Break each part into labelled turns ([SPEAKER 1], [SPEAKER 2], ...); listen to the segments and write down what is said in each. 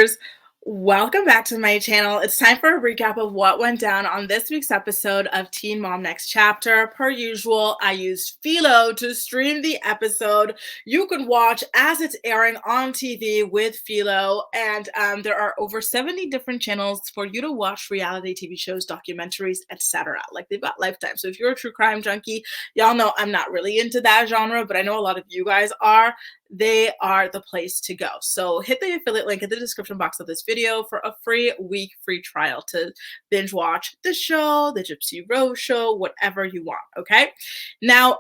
[SPEAKER 1] sisters. Welcome back to my channel. It's time for a recap of what went down on this week's episode of Teen Mom Next Chapter. Per usual, I used Philo to stream the episode. You can watch as it's airing on TV with Philo, and there are over 70 different channels for you to watch reality TV shows, documentaries, etc. Like, they've got Lifetime. So if you're a true crime junkie, y'all know I'm not really into that genre, but I know a lot of you guys are. They are the place to go. So hit the affiliate link in the description box of this video for a free trial to binge watch the show, the Gypsy Rose show, whatever you want. Okay. Now,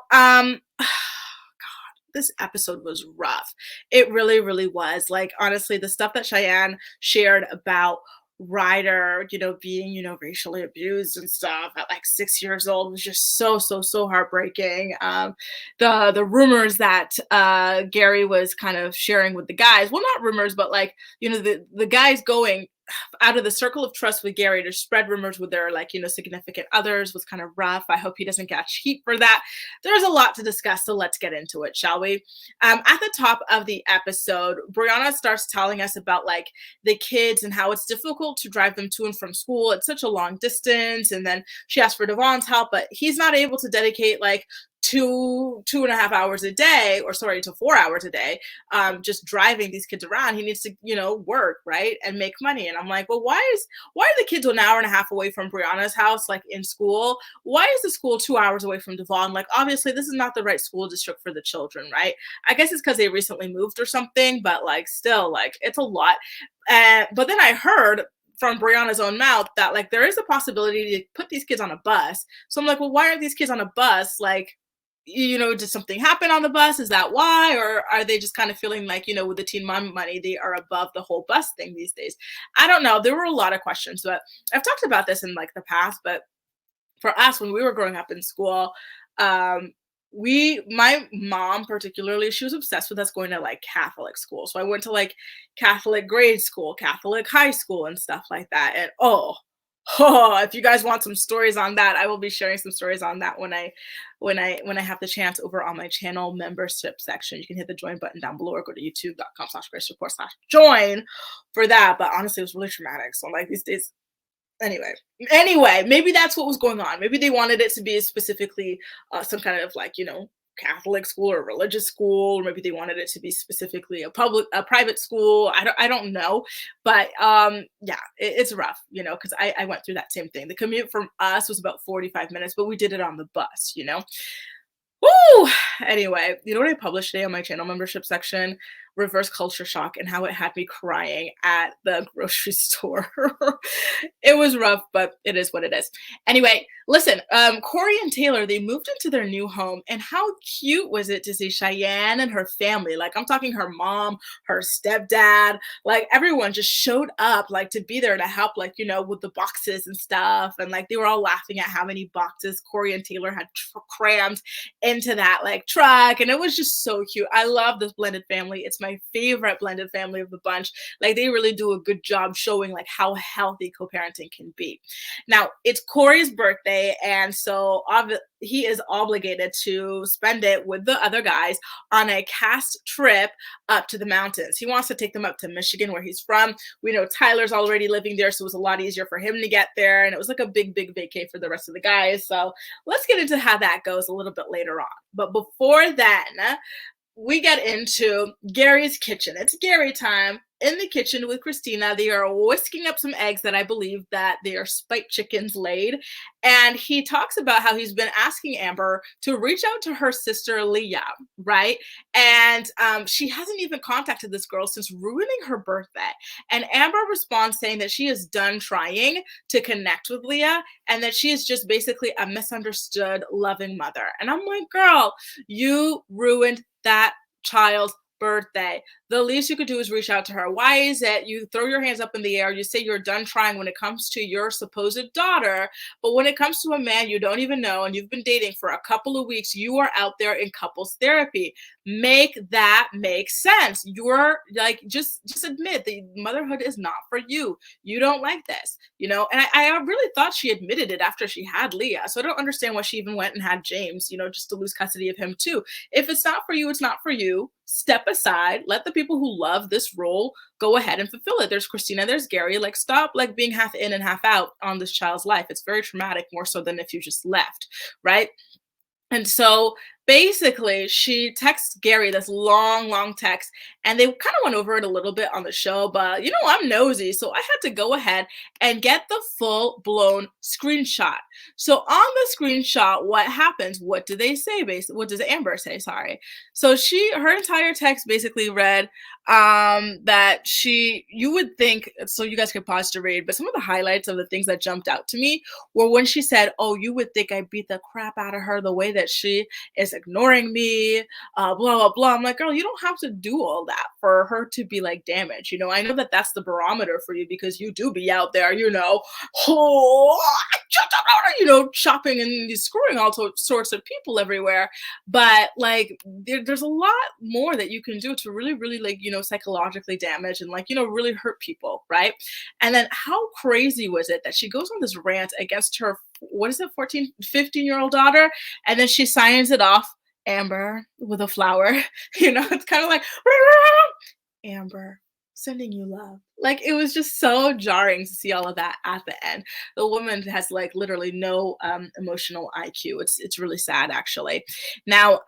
[SPEAKER 1] this episode was rough. It really was. Like, honestly, the stuff that Cheyenne shared about Ryder, being, racially abused and stuff at like 6 years old was just so heartbreaking. The rumors that Gary was kind of sharing with the guys, well, not rumors, but like, the guys going out of the circle of trust with Gary to spread rumors with their significant others was kind of rough. I hope he doesn't catch heat for that. There's a lot to discuss, so let's get into it, shall we? At the top of the episode, Briana starts telling us about like the kids and how it's difficult to drive them to and from school. It's such a long distance, and then she asks for Devon's help, but he's not able to dedicate like two and a half hours a day, or sorry, to 4 hours a day, just driving these kids around. He needs to, work, right, and make money. And I'm like, well, why are the kids an hour and a half away from Brianna's house, like in school? Why is the school 2 hours away from Devon? Like, obviously, this is not the right school district for the children, right? I guess it's because they recently moved or something, but like, still, like, it's a lot. But then I heard from Brianna's own mouth that like there is a possibility to put these kids on a bus. So I'm like, well, why aren't these kids on a bus? Like, did something happen on the bus? Is that why? Or are they just kind of feeling like, with the teen mom money, they are above the whole bus thing these days? I don't know. There were a lot of questions, but I've talked about this in like the past. But for us, when we were growing up in school, my mom particularly, she was obsessed with us going to like Catholic school. So I went to like Catholic grade school, Catholic high school, and stuff like that. And if you guys want some stories on that, I will be sharing some stories on that when I have the chance over on my channel membership section. You can hit the join button down below or go to youtube.com/gracesupport/join for that. But honestly, it was really traumatic. So like these days, anyway, maybe that's what was going on. Maybe they wanted it to be specifically some kind of like, Catholic school or religious school, or maybe they wanted it to be specifically a private school. I don't know, but yeah, it's rough, because I went through that same thing. The commute from us was about 45 minutes, but we did it on the bus. Woo! Anyway, you know what I published today on my channel membership section? Reverse culture shock and how it had me crying at the grocery store. It was rough, but it is what it is. Anyway, listen, Corey and Taylor, they moved into their new home, and how cute was it to see Cheyenne and her family? Like, I'm talking her mom, her stepdad, like everyone just showed up, like to be there to help, like, with the boxes and stuff. And like, they were all laughing at how many boxes Corey and Taylor had crammed into that like truck. And it was just so cute. I love this blended family. It's my favorite blended family of the bunch. Like, they really do a good job showing like how healthy co-parenting can be. Now, it's Corey's birthday, and so he is obligated to spend it with the other guys on a cast trip up to the mountains. He wants to take them up to Michigan, where he's from. We know Tyler's already living there, so it was a lot easier for him to get there, and it was like a big vacay for the rest of the guys. So let's get into how that goes a little bit later on. But before then, we get into Gary's kitchen. It's Gary time in the kitchen with Christina. They are whisking up some eggs that I believe that they are spiked chickens laid. And he talks about how he's been asking Amber to reach out to her sister, Leah, right? And she hasn't even contacted this girl since ruining her birthday. And Amber responds saying that she is done trying to connect with Leah, and that she is just basically a misunderstood, loving mother. And I'm like, girl, you ruined that child's birthday. The least you could do is reach out to her. Why is it you throw your hands up in the air, you say you're done trying when it comes to your supposed daughter, but when it comes to a man you don't even know and you've been dating for a couple of weeks, you are out there in couples therapy? Make that make sense. You're like, just admit that motherhood is not for you. You don't like this, and I really thought she admitted it after she had Leah. So I don't understand why she even went and had James, just to lose custody of him too. If it's not for you, it's not for you. step aside, let the people who love this role go ahead and fulfill it. There's Christina, there's Gary. Like, stop like being half in and half out on this child's life. It's very traumatic, more so than if you just left, right? And so basically, she texts Gary this long, long text, and they kind of went over it a little bit on the show. But I'm nosy, so I had to go ahead and get the full blown screenshot. So on the screenshot, what happens? What do they say? Basically, what does Amber say? Sorry. So her entire text basically read that you would think, so you guys could pause to read, but some of the highlights of the things that jumped out to me were when she said, "Oh, you would think I beat the crap out of her the way that she is ignoring me, blah, blah, blah." I'm like, girl, you don't have to do all that for her to be like damaged. I know that that's the barometer for you because you do be out there, oh, shopping and screwing all sorts of people everywhere. But like, there's a lot more that you can do to really, really like, psychologically damage and like, really hurt people. Right. And then how crazy was it that she goes on this rant against her, what is it, 14, 15-year-old daughter? And then she signs it off, Amber, with a flower. It's kind of like, Amber, sending you love. Like, it was just so jarring to see all of that at the end. The woman has like literally no emotional IQ. It's really sad, actually. Now,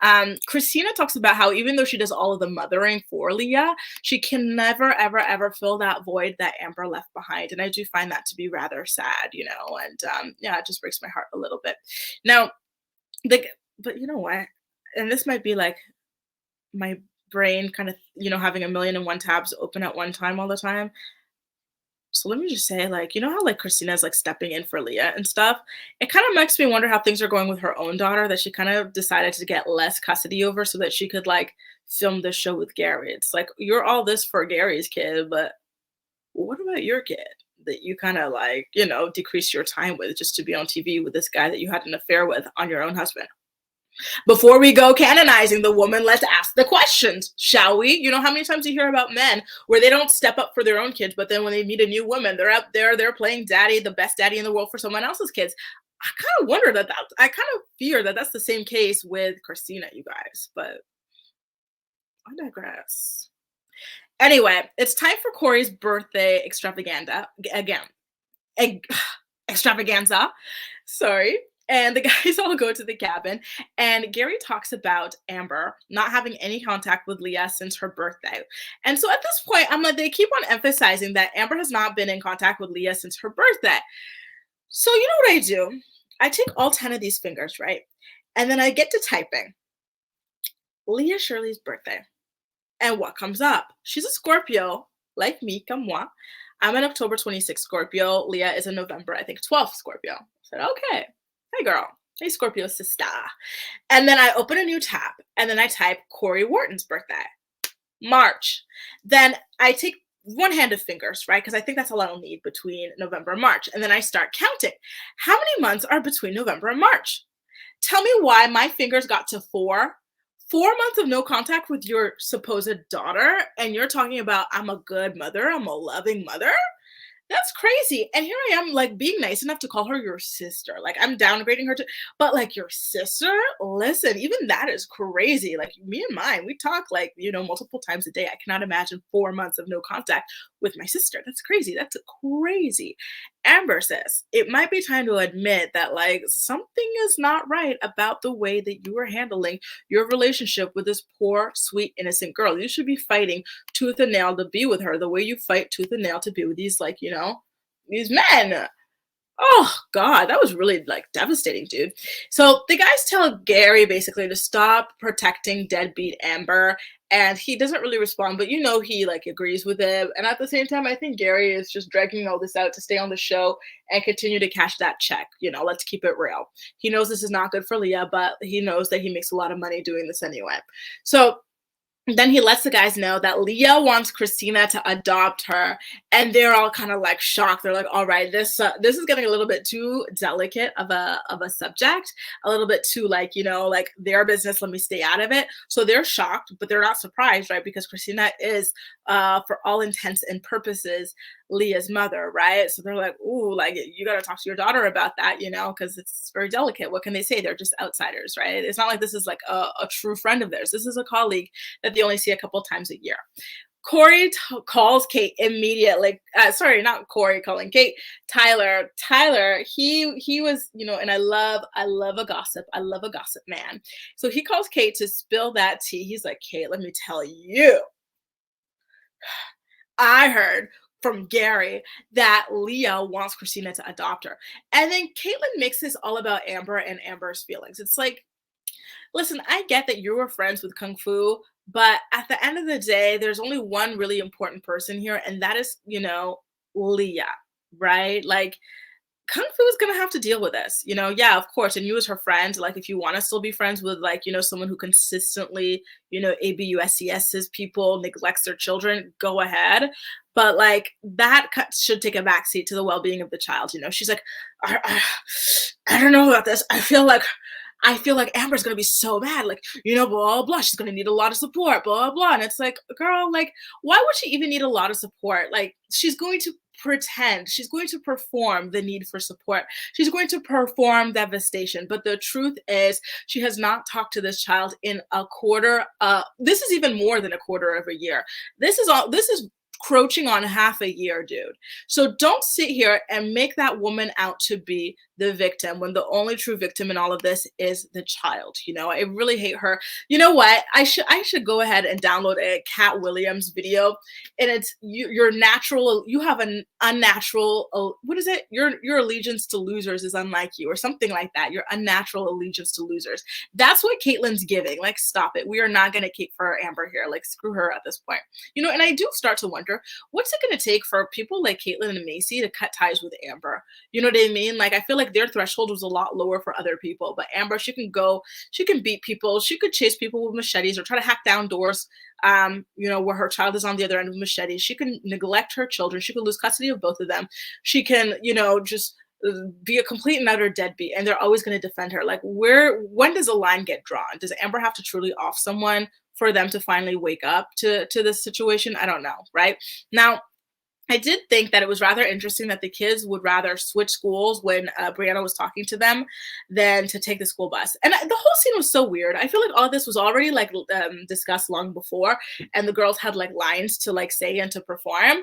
[SPEAKER 1] Christina talks about how even though she does all of the mothering for Leah, she can never, ever, ever fill that void that Amber left behind. And I do find that to be rather sad, and yeah, it just breaks my heart a little bit. Now, but you know what? And this might be like my brain kind of, having a million and one tabs open at one time all the time. So let me just say, like, how like Christina's like stepping in for Leah and stuff. It kind of makes me wonder how things are going with her own daughter that she kind of decided to get less custody over so that she could like film this show with Gary. It's like, you're all this for Gary's kid, but what about your kid that you kind of like, decrease your time with just to be on TV with this guy that you had an affair with on your own husband? Before we go canonizing the woman, let's ask the questions, shall we? How many times you hear about men where they don't step up for their own kids, but then when they meet a new woman, they're up there, they're playing daddy, the best daddy in the world for someone else's kids. I kind of wonder I kind of fear that that's the same case with Christina, you guys, but I digress. Anyway, it's time for Corey's birthday extravaganza again. Extravaganza. Sorry. And the guys all go to the cabin, and Gary talks about Amber not having any contact with Leah since her birthday. And so at this point, I'm like, they keep on emphasizing that Amber has not been in contact with Leah since her birthday. So you know what I do? I take all 10 of these fingers, right? And then I get to typing Leah Shirley's birthday. And what comes up? She's a Scorpio, like me, comme moi. I'm an October 26th Scorpio. Leah is a November, I think, 12th Scorpio. I said, okay. Hey, girl. Hey, Scorpio sister. And then I open a new tab, and then I type Corey Wharton's birthday, March. Then I take one hand of fingers, right? Because I think that's all I'll need between November and March. And then I start counting. How many months are between November and March? Tell me why my fingers got to 4. 4 months of no contact with your supposed daughter, and you're talking about I'm a good mother, I'm a loving mother? That's crazy. And here I am, like, being nice enough to call her your sister. Like, I'm downgrading her but like, your sister? Listen, even that is crazy. Like, me and mine, we talk like, multiple times a day. I cannot imagine 4 months of no contact with my sister. That's crazy. That's crazy. Amber says, it might be time to admit that like something is not right about the way that you are handling your relationship with this poor, sweet, innocent girl. You should be fighting tooth and nail to be with her the way you fight tooth and nail to be with these, like, these men. Oh God, that was really like devastating, dude. So the guys tell Gary basically to stop protecting deadbeat Amber, and he doesn't really respond, but he like agrees with it. And at the same time, I think Gary is just dragging all this out to stay on the show and continue to cash that check. Let's keep it real. He knows this is not good for Leah, but he knows that he makes a lot of money doing this anyway. So then he lets the guys know that Leah wants Christina to adopt her, and they're all kind of like shocked. They're like, all right, this is getting a little bit too delicate of a subject, a little bit too like, like their business, let me stay out of it. So they're shocked, but they're not surprised, right? Because Christina is, for all intents and purposes, Leah's mother, right? So they're like, ooh, like, you got to talk to your daughter about that, because it's very delicate. What can they say? They're just outsiders, right? It's not like this is like a true friend of theirs. This is a colleague that they only see a couple times a year. Corey calls Kate immediately. Sorry, not Corey calling Kate. Tyler. Tyler. He was, and I love a gossip. I love a gossip man. So he calls Kate to spill that tea. He's like, Kate, let me tell you. I heard from Gary that Leah wants Christina to adopt her. And then Caitlin makes this all about Amber and Amber's feelings. It's like, listen, I get that you were friends with Kung Fu, but at the end of the day, there's only one really important person here, and that is, Leah, right? Like, Kung Fu is gonna have to deal with this, yeah, of course. And you as her friend, like if you want to still be friends with like, someone who consistently, ABUSCS's people, neglects their children, go ahead. But like that should take a backseat to the well-being of the child. She's like, I don't know about this. I feel like Amber's gonna be so mad, like, blah, blah, blah. She's gonna need a lot of support, blah, blah. And it's like, girl, like, why would she even need a lot of support? Like, she's going to pretend, she's going to perform the need for support. She's going to perform devastation. But the truth is, she has not talked to this child in a quarter. This is even more than a quarter of a year. This is crouching on half a year, dude. So don't sit here and make that woman out to be the victim when the only true victim in all of this is the child. I really hate her. You know what? I should go ahead and download a Cat Williams video, and it's your natural. You have an unnatural. What is it? Your allegiance to losers is unlike you, or something like that. Your unnatural allegiance to losers. That's what Caitlin's giving. Like, stop it. We are not going to cape for Amber here. Like, screw her at this point. And I do start to wonder, what's it going to take for people like Caitlin and Macy to cut ties with Amber? You know what I mean? Like, I feel like their threshold was a lot lower for other people, but Amber, she can beat people, she could chase people with machetes or try to hack down doors, where her child is on the other end of machetes. She can neglect her children. She could lose custody of both of them. She can, just be a complete and utter deadbeat, and they're always going to defend her. Like, when does a line get drawn? Does Amber have to truly off someone for them to finally wake up to this situation? I don't know, right? Now, I did think that it was rather interesting that the kids would rather switch schools when Briana was talking to them than to take the school bus. And the whole scene was so weird. I feel like all of this was already like discussed long before, and the girls had like lines to like say and to perform.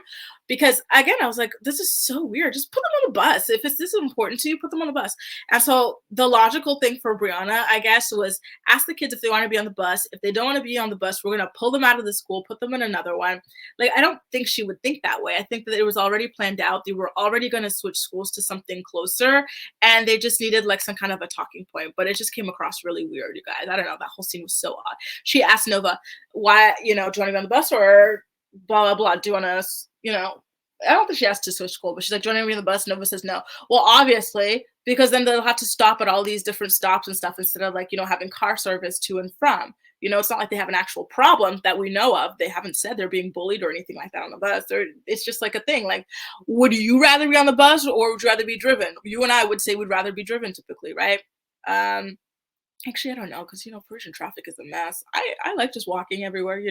[SPEAKER 1] Because again, I was like, this is so weird. Just put them on the bus. If this is important to you, put them on the bus. And so the logical thing for Briana, I guess, was ask the kids if they want to be on the bus. If they don't want to be on the bus, we're going to pull them out of the school, put them in another one. Like, I don't think she would think that way. I think that it was already planned out. They were already going to switch schools to something closer, and they just needed like some kind of a talking point. But it just came across really weird, you guys. I don't know. That whole scene was so odd. She asked Nova, why, do you want to be on the bus, or blah, blah, blah. Do you want to, I don't think she asked to switch school, but she's like, do you want to be on the bus? Nova says no. Well, obviously, because then they'll have to stop at all these different stops and stuff instead of like, having car service to and from. It's not like they have an actual problem that we know of. They haven't said they're being bullied or anything like that on the bus. It's just like a thing. Like, would you rather be on the bus or would you rather be driven? You and I would say we'd rather be driven typically, right? Actually, I don't know, because, Persian traffic is a mess. I like just walking everywhere,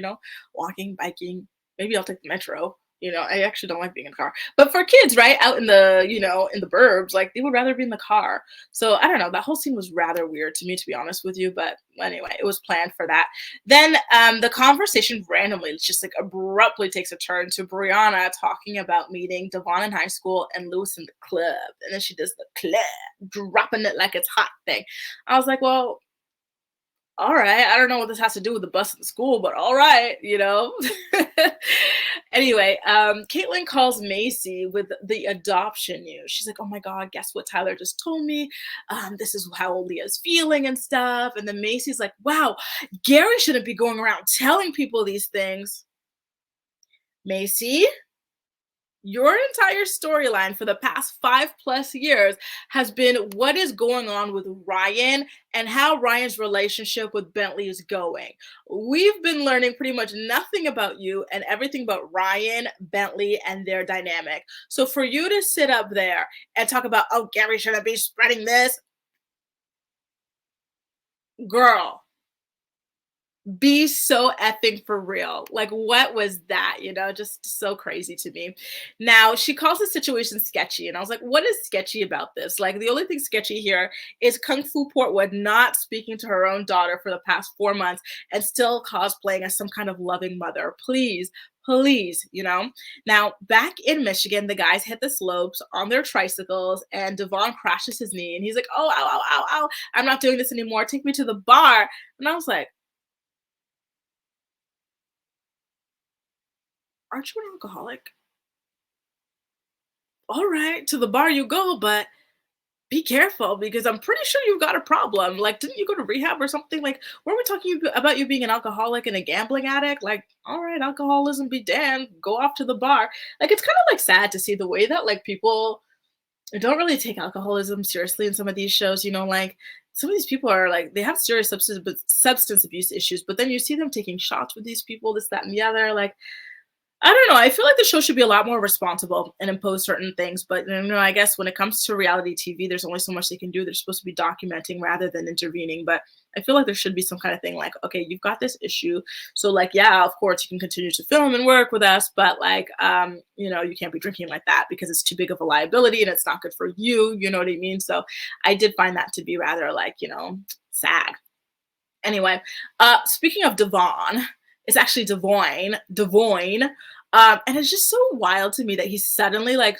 [SPEAKER 1] walking, biking. Maybe I'll take the metro. I actually don't like being in a car. But for kids, right, out in the, in the burbs, like, they would rather be in the car. So I don't know. That whole scene was rather weird to me, to be honest with you. But anyway, it was planned for that. Then the conversation randomly just like abruptly takes a turn to Briana talking about meeting Devon in high school and Lewis in the club. And then she does the club, dropping it like it's hot thing. I was like, well, all right. I don't know what this has to do with the bus at the school, but all right, Anyway, Caitlin calls Macy with the adoption news. She's like, oh my God, guess what Tyler just told me? This is how Leah's feeling and stuff. And then Macy's like, wow, Gary shouldn't be going around telling people these things. Macy, your entire storyline for the past 5+ years has been what is going on with Ryan and how Ryan's relationship with Bentley is going. We've been learning pretty much nothing about you and everything about Ryan, Bentley, and their dynamic. So for you to sit up there and talk about, oh, Gary shouldn't be spreading this, girl, Be so effing for real. Like, what was that? Just so crazy to me. Now, she calls the situation sketchy, and I was like, what is sketchy about this? Like, the only thing sketchy here is Kung Fu Portwood not speaking to her own daughter for the past 4 months and still cosplaying as some kind of loving mother. Please, please. Now, back in Michigan, the guys hit the slopes on their tricycles, and Devon crashes his knee, and he's like, oh, ow, ow, ow, ow. I'm not doing this anymore. Take me to the bar. And I was like, aren't you an alcoholic? All right, to the bar you go, but be careful because I'm pretty sure you've got a problem. Like, didn't you go to rehab or something? Like, were we talking about you being an alcoholic and a gambling addict? Like, all right, alcoholism be damned, go off to the bar. Like, it's kind of like sad to see the way that like people don't really take alcoholism seriously in some of these shows. Like some of these people are like they have serious substance abuse issues, but then you see them taking shots with these people, this, that, and the other. Like, I don't know. I feel like the show should be a lot more responsible and impose certain things. But I guess when it comes to reality TV, there's only so much they can do. They're supposed to be documenting rather than intervening. But I feel like there should be some kind of thing like, okay, you've got this issue. So like, yeah, of course you can continue to film and work with us, but like you can't be drinking like that because it's too big of a liability and it's not good for you. You know what I mean? So I did find that to be rather like, sad. Anyway, speaking of Devon, it's actually Devoyne. And it's just so wild to me that he's suddenly like,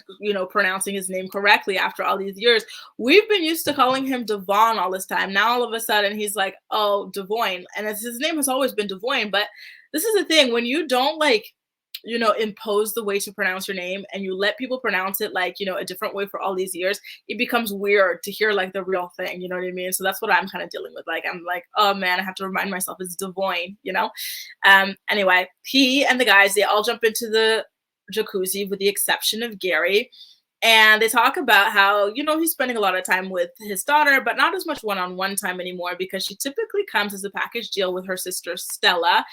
[SPEAKER 1] pronouncing his name correctly after all these years. We've been used to calling him Devon all this time. Now all of a sudden he's like, oh, Devoyne. And his name has always been Devoyne. But this is the thing, when you don't like impose the way to pronounce your name and you let people pronounce it like, a different way for all these years, it becomes weird to hear like the real thing. You know what I mean? So that's what I'm kind of dealing with. Like, I'm like, oh man, I have to remind myself it's Devoyne. Anyway, he and the guys, they all jump into the jacuzzi with the exception of Gary. And they talk about how, he's spending a lot of time with his daughter, but not as much one-on-one time anymore because she typically comes as a package deal with her sister Stella.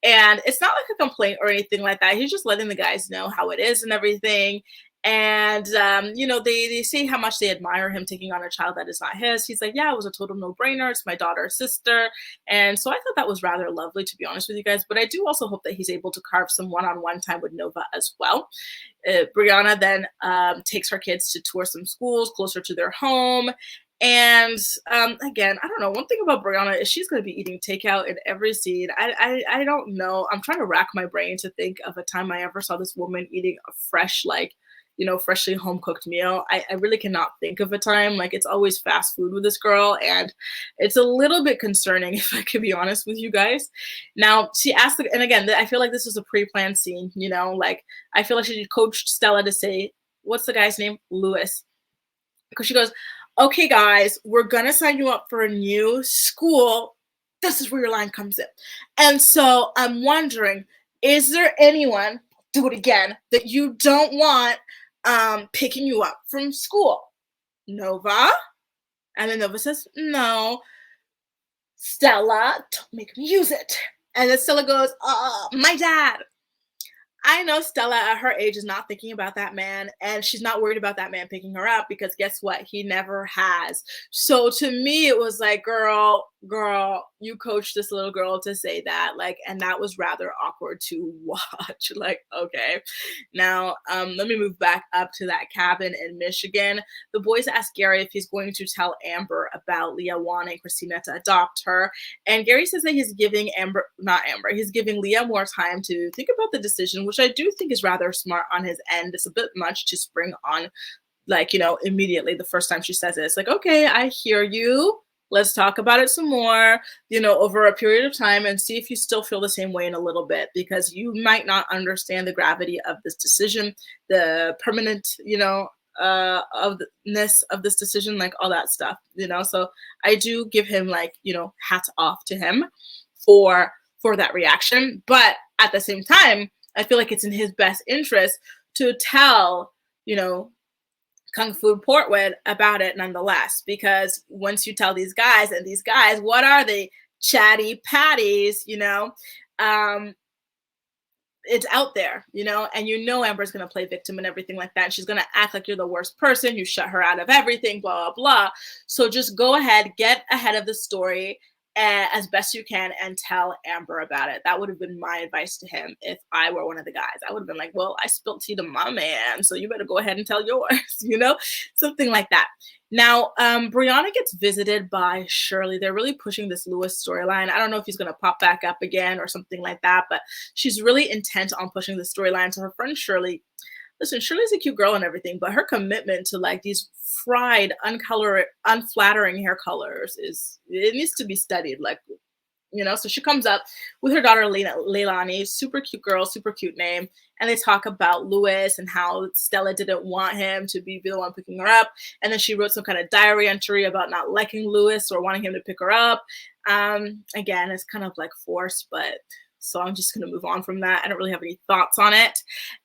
[SPEAKER 1] And it's not like a complaint or anything like that. He's just letting the guys know how it is and everything. And, they say how much they admire him taking on a child that is not his. He's like, yeah, it was a total no-brainer. It's my daughter's sister. And so I thought that was rather lovely, to be honest with you guys. But I do also hope that he's able to carve some one-on-one time with Nova as well. Briana then takes her kids to tour some schools closer to their home. And again, I don't know. One thing about Brianna is she's going to be eating takeout in every scene. I don't know. I'm trying to rack my brain to think of a time I ever saw this woman eating a fresh, like, freshly home cooked meal. I really cannot think of a time. Like, it's always fast food with this girl. And it's a little bit concerning, if I can be honest with you guys. Now, she asked, and again, I feel like this was a pre-planned scene, like, I feel like she coached Stella to say, what's the guy's name? Lewis. Because she goes, okay, guys, we're going to sign you up for a new school. This is where your line comes in. And so I'm wondering, is there anyone, do it again, that you don't want picking you up from school? Nova? And then Nova says, no. Stella, don't make me use it. And then Stella goes, my dad. I know Stella at her age is not thinking about that man, and she's not worried about that man picking her up because guess what? He never has. So to me, it was like, girl, you coached this little girl to say that, like, and that was rather awkward to watch. Like, okay. Now, let me move back up to that cabin in Michigan. The boys ask Gary if he's going to tell Amber about Leah wanting Christina to adopt her. And Gary says that he's giving he's giving Leah more time to think about the decision, which I do think is rather smart on his end. It's a bit much to spring on, like, immediately the first time she says it. It's like, okay, I hear you. Let's talk about it some more, over a period of time and see if you still feel the same way in a little bit, because you might not understand the gravity of this decision, the permanent, of the ness of this decision, like all that stuff, So I do give him like, hats off to him for that reaction. But at the same time, I feel like it's in his best interest to tell, Kung Fu Portwood about it nonetheless, because once you tell these guys, what are they? Chatty patties, it's out there, and Amber's going to play victim and everything like that. She's going to act like you're the worst person. You shut her out of everything, blah, blah, blah. So just go ahead, get ahead of the story as best you can and tell Amber about it. That would have been my advice to him if I were one of the guys. I would have been like, well, I spilled tea to my man, so you better go ahead and tell yours, something like that. Now, Brianna gets visited by Shirley. They're really pushing this Lewis storyline. I don't know if he's going to pop back up again or something like that, but she's really intent on pushing the storyline. So her friend Shirley, listen, Shirley's a cute girl and everything, but her commitment to like these fried, unflattering hair colors it needs to be studied. Like, so she comes up with her daughter Leilani, super cute girl, super cute name, and they talk about Lewis and how Stella didn't want him to be the one picking her up, and then she wrote some kind of diary entry about not liking Lewis or wanting him to pick her up. Again, it's kind of like forced, but so I'm just going to move on from that. I don't really have any thoughts on it.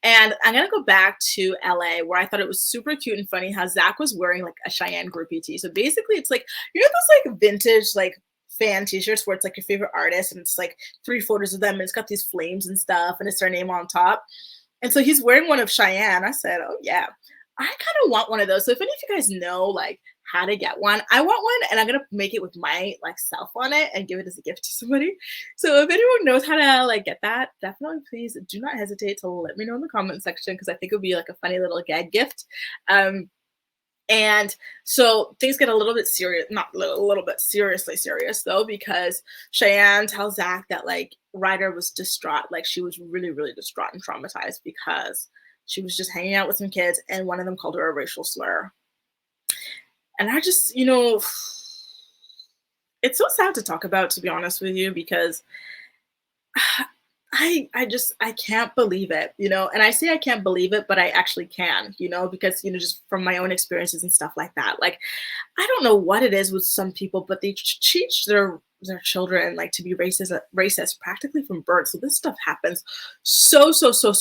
[SPEAKER 1] And I'm going to go back to LA, where I thought it was super cute and funny how Zach was wearing like a Cheyenne groupie tee. So basically it's like, those like vintage, like fan t-shirts where it's like your favorite artist and it's like 3 photos of them and it's got these flames and stuff and it's their name on top. And so he's wearing one of Cheyenne. I said, oh yeah, I kind of want one of those. So if any of you guys know like how to get one, I want one, and I'm gonna make it with my like self on it and give it as a gift to somebody. So if anyone knows how to like get that, definitely please do not hesitate to let me know in the comment section, because I think it would be like a funny little gag gift. And so things get a little bit serious, not a little bit seriously serious though, because Cheyenne tells Zach that like Ryder was distraught. Like she was really, really distraught and traumatized because she was just hanging out with some kids and one of them called her a racial slur. And I just, it's so sad to talk about, to be honest with you, because I can't believe it, and I say I can't believe it, but I actually can, because, just from my own experiences and stuff like that. Like, I don't know what it is with some people, but they teach their children like to be racist practically from birth. So this stuff happens so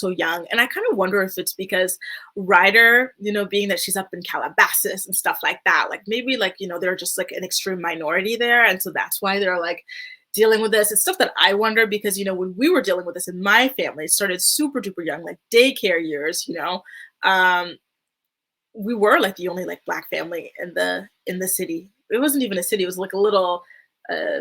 [SPEAKER 1] young. And I kind of wonder if it's because Ryder, being that she's up in Calabasas and stuff like that, like maybe like, they're just like an extreme minority there. And so that's why they're like dealing with this. It's stuff that I wonder, because, when we were dealing with this in my family, it started super duper young, like daycare years, we were like the only like Black family in the city. It wasn't even a city. It was like a little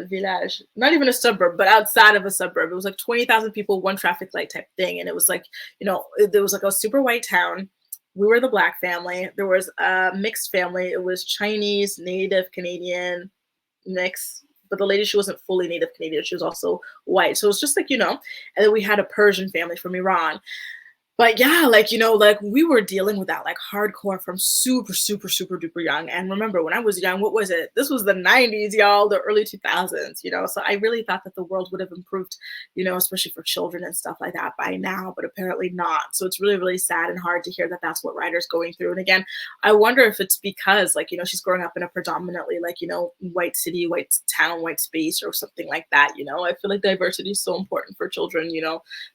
[SPEAKER 1] village, not even a suburb, but outside of a suburb. It was like 20,000 people, one traffic light type thing. And it was like, there was like a super white town. We were the Black family. There was a mixed family. It was Chinese, Native Canadian mix. But the lady, she wasn't fully Native Canadian. She was also white. So it was just like, and then we had a Persian family from Iran. But yeah, like, like we were dealing with that like hardcore from super duper young. And remember, when I was young, what was it? This was the 90s, y'all, the early 2000s, So I really thought that the world would have improved, especially for children and stuff like that by now, but apparently not. So it's really, really sad and hard to hear that that's what Ryder's going through. And again, I wonder if it's because like, she's growing up in a predominantly like, white city, white town, white space or something like that. I feel like diversity is so important for children,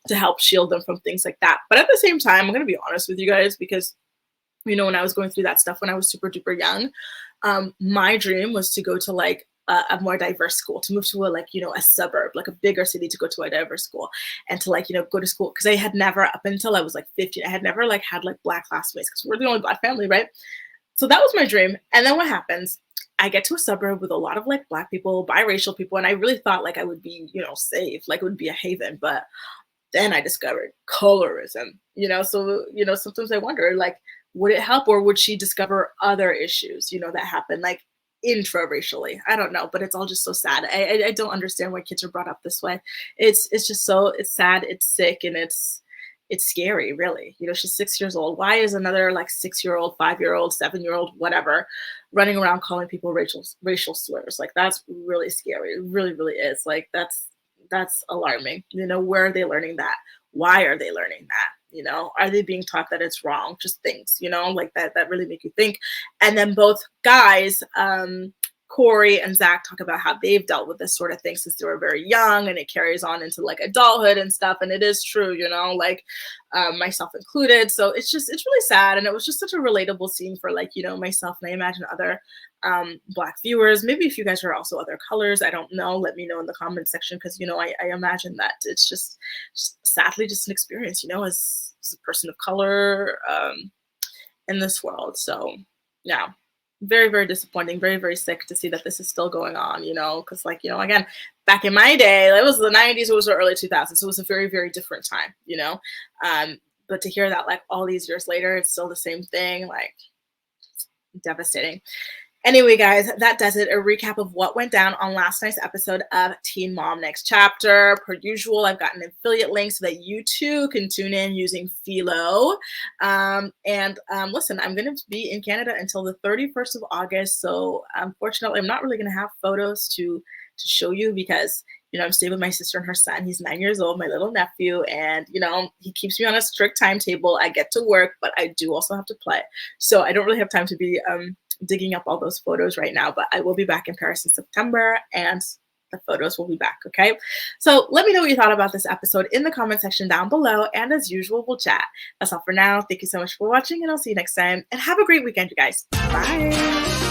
[SPEAKER 1] to help shield them from things like that. But at the same time, I'm going to be honest with you guys, because, when I was going through that stuff when I was super duper young, my dream was to go to like a more diverse school, to move to a suburb, like a bigger city, to go to a diverse school and to like, go to school. Cause I had never, up until I was like 15, I had never like had like Black classmates, because we're the only Black family, right? So that was my dream. And then what happens? I get to a suburb with a lot of like Black people, biracial people. And I really thought like I would be, safe, like it would be a haven. But then I discovered colorism, so, sometimes I wonder, like, would it help, or would she discover other issues, that happen, like intra-racially? I don't know, but it's all just so sad. I don't understand why kids are brought up this way. It's just so, it's sad, it's sick, and it's scary, really. She's 6 years old. Why is another like 6-year-old, 5-year-old, 7-year-old, whatever, running around calling people racial slurs? Like, that's really scary. It really, really is. Like, that's alarming. Where are they learning that? Why are they learning that? Are they being taught that it's wrong? Just things, like that really make you think. And then both guys, Corey and Zach, talk about how they've dealt with this sort of thing since they were very young, and it carries on into like adulthood and stuff. And it is true, like myself included. So it's really sad. And it was just such a relatable scene for like, myself, and I imagine other Black viewers. Maybe if you guys are also other colors, I don't know, let me know in the comment section, because I imagine that it's just sadly just an experience, as a person of color in this world. So yeah, very, very disappointing, very, very sick to see that this is still going on, because, like, again, back in my day, it was the 90s, it was the early 2000s. So it was a very, very different time. But to hear that, like, all these years later, it's still the same thing, like, devastating. Anyway, guys, that does it. A recap of what went down on last night's episode of Teen Mom Next Chapter. Per usual, I've got an affiliate link so that you too can tune in using Philo. Listen, I'm going to be in Canada until the 31st of August. So unfortunately, I'm not really going to have photos to show you because, I'm staying with my sister and her son. He's 9 years old, my little nephew. And, he keeps me on a strict timetable. I get to work, but I do also have to play. So I don't really have time to be digging up all those photos right now, but I will be back in Paris in September and the photos will be back. Okay. So let me know what you thought about this episode in the comment section down below. And as usual, we'll chat. That's all for now. Thank you so much for watching and I'll see you next time and have a great weekend, you guys. Bye.